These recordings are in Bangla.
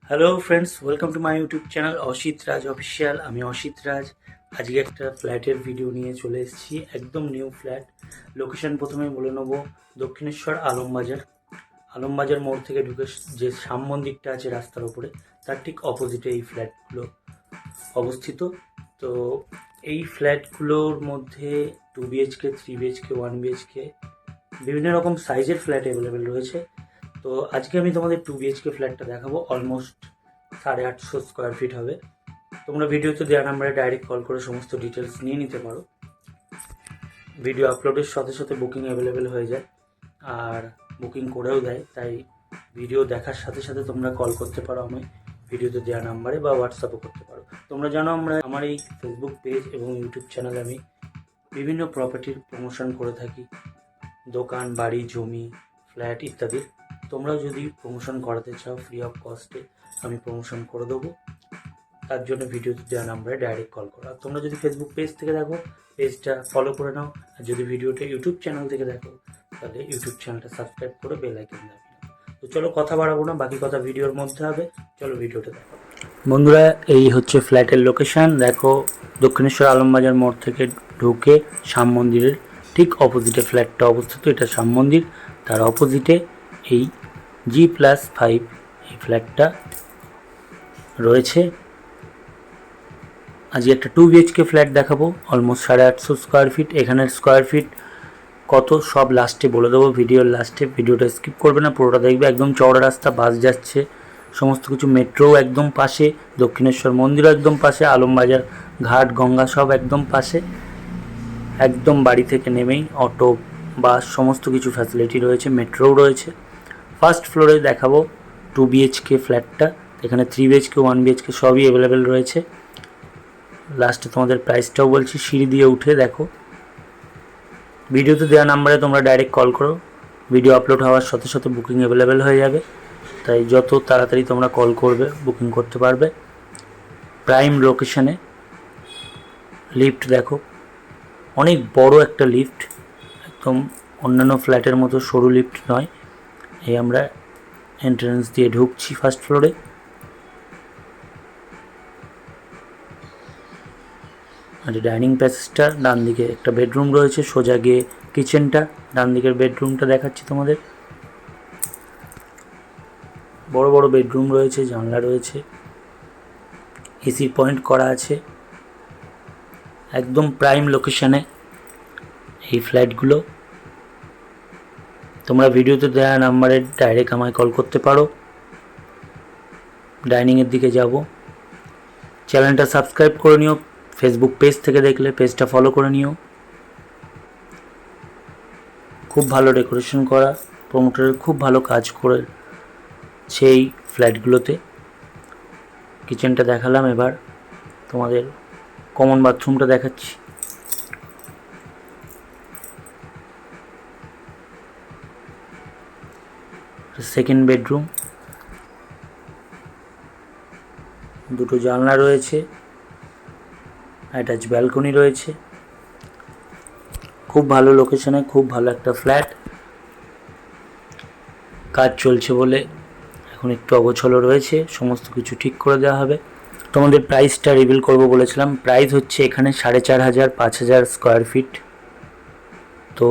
Hello friends, welcome to my YouTube channel Asit Raj official. আমি অসিত রাজ। আজকে একটা ফ্ল্যাটের ভিডিও নিয়ে চলে এসেছি, একদম নিউ ফ্ল্যাট। লোকেশন প্রথমেই বলে নেবো, দক্ষিণেশ্বর আলমবাজার। আলমবাজার মোড় থেকে ঢুকে যে শ্যাম মন্দিরটা আছে রাস্তার উপরে, তার ঠিক অপোজিটে এই ফ্ল্যাটগুলো অবস্থিত। তো এই ফ্ল্যাটগুলোর মধ্যে 2 BHK, 3 BHK, 1 BHK বিভিন্ন রকম সাইজের ফ্ল্যাট অ্যাভেলেবেল রয়েছে। তো আজকে আমি তোমাদের 2 BHK ফ্ল্যাটটা দেখাবো, অলমোস্ট 850 স্কোয়ার ফিট হবে। তোমরা ভিডিওতে দেওয়া নাম্বারে ডাইরেক্ট কল করে সমস্ত ডিটেলস নিয়ে নিতে পারো। ভিডিও আপলোডের সাথে সাথে বুকিং অ্যাভেলেবেল হয়ে যায়, আর বুকিং করেও দেয়। তাই ভিডিও দেখার সাথে সাথে তোমরা কল করতে পারো আমি ভিডিওতে দেওয়া নাম্বারে, বা হোয়াটসঅ্যাপও করতে পারো। তোমরা জানো আমার এই ফেসবুক পেজ এবং ইউটিউব চ্যানেলে আমি বিভিন্ন প্রপার্টির প্রমোশন করে থাকি, দোকান, বাড়ি, জমি, ফ্ল্যাট ইত্যাদি। তোমরাও যদি প্রমোশন করাতে চাও, ফ্রি অফ কস্টে আমি প্রমোশন করে দেবো। তার জন্য ভিডিওতে দেওয়া নাম্বারে ডাইরেক্ট কল করো। আর তোমরা যদি ফেসবুক পেজ থেকে দেখো, পেজটা ফলো করে নাও। আর যদি ভিডিওটা ইউটিউব চ্যানেল থেকে দেখো, তাহলে ইউটিউব চ্যানেলটা সাবস্ক্রাইব করে বেল আইকন দাও। তো চলো, কথা বাড়াবো না, বাকি কথা ভিডিওর মধ্যে হবে। চলো ভিডিওটা দেখো। বন্ধুরা, এই হচ্ছে ফ্ল্যাটের লোকেশন। দেখো, দক্ষিণেশ্বর আলমবাজার মোড় থেকে ঢুকে শ্যাম মন্দিরের ঠিক অপোজিটে ফ্ল্যাটটা অবস্থিত। এটা শ্যাম মন্দির, তার অপোজিটে এই G+5 এই ফ্ল্যাটটা রয়েছে। আজকে একটা 2 BHK ফ্ল্যাট দেখাবো, অলমোস্ট 850 স্কোয়ার ফিট। এখানের স্কোয়ার ফিট কত সব লাস্টে বলে দেবো, ভিডিওর লাস্টে। ভিডিওটা স্কিপ করবে না, পুরোটা দেখবে। একদম চওড়া রাস্তা, বাস যাচ্ছে, সমস্ত কিছু, মেট্রোও একদম পাশে, দক্ষিণেশ্বর মন্দিরও একদম পাশে, আলমবাজার ঘাট, গঙ্গা সব একদম পাশে। একদম বাড়ি থেকে নেমেই অটো, বাস সমস্ত কিছু ফ্যাসিলিটি রয়েছে, মেট্রোও রয়েছে। ফার্স্ট ফ্লোরে দেখাবো 2 BHK ফ্ল্যাটটা। এখানে 3 BHK, 1 BHK সবই অ্যাভেলেবেল রয়েছে। লাস্টে তোমাদের প্রাইসটাও বলছি। সিঁড়ি দিয়ে উঠে দেখো, ভিডিওতে দেওয়া নাম্বারে তোমরা ডাইরেক্ট কল করো। ভিডিও আপলোড হওয়ার সাথে সাথে বুকিং অ্যাভেলেবেল হয়ে যাবে, তাই যত তাড়াতাড়ি তোমরা কল করবে বুকিং করতে পারবে। প্রাইম লোকেশনে। লিফট দেখো, অনেক বড় একটা লিফট, একদম অন্যান্য ফ্ল্যাটের মতো সরু লিফট নয়। এই আমরা এন্ট্রান্স দিয়ে ঢুকছি ফার্স্ট ফ্লোরে। আর ডাইনিং প্যাসেজটা, ডান দিকে একটা বেডরুম রয়েছে, সোজা গিয়ে কিচেনটা, ডান দিকের বেডরুমটা দেখাচ্ছি তোমাদের। বড় বড় বেডরুম রয়েছে, জানলা রয়েছে, এসি পয়েন্ট করা আছে। একদম প্রাইম লোকেশনে এই ফ্ল্যাটগুলো। তোমরা ভিডিওতে দেওয়া নাম্বারে ডাইরেক্ট আমায় কল করতে পারো। ডাইনিংয়ের দিকে যাব, চ্যানেলটা সাবস্ক্রাইব করে নিও। ফেসবুক পেজ থেকে দেখলে পেজটা ফলো করে নিও। খুব ভালো ডেকোরেশন করা, প্রমোটারের খুব ভালো কাজ করে সেই ফ্ল্যাটগুলোতে। কিচেনটা দেখালাম, এবার তোমাদের কমন বাথরুমটা দেখাচ্ছি। সেকেন্ড বেডরুম, দুটো জানলা রয়েছে, অ্যাটাচ ব্যালকনি রয়েছে। খুব ভালো লোকেশনে, খুব ভালো একটা ফ্ল্যাট। কাজ চলছে বলে এখন একটু অগোছলো রয়েছে, সমস্ত কিছু ঠিক করে দেওয়া হবে। তোমাদের প্রাইসটা রিভিল করবো বলেছিলাম। প্রাইস হচ্ছে এখানে 4500, 5000 স্কোয়ার ফিট। তো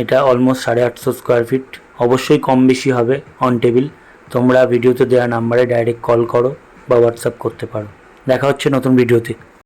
এটা অলমোস্ট 850 স্কোয়ার ফিট। অবশ্যই কম বেশি হবে অন টেবিল। তোমরা ভিডিওতে দেওয়া নাম্বারে ডাইরেক্ট কল করো বা হোয়াটসঅ্যাপ করতে পারো। দেখা হচ্ছে নতুন ভিডিওতে।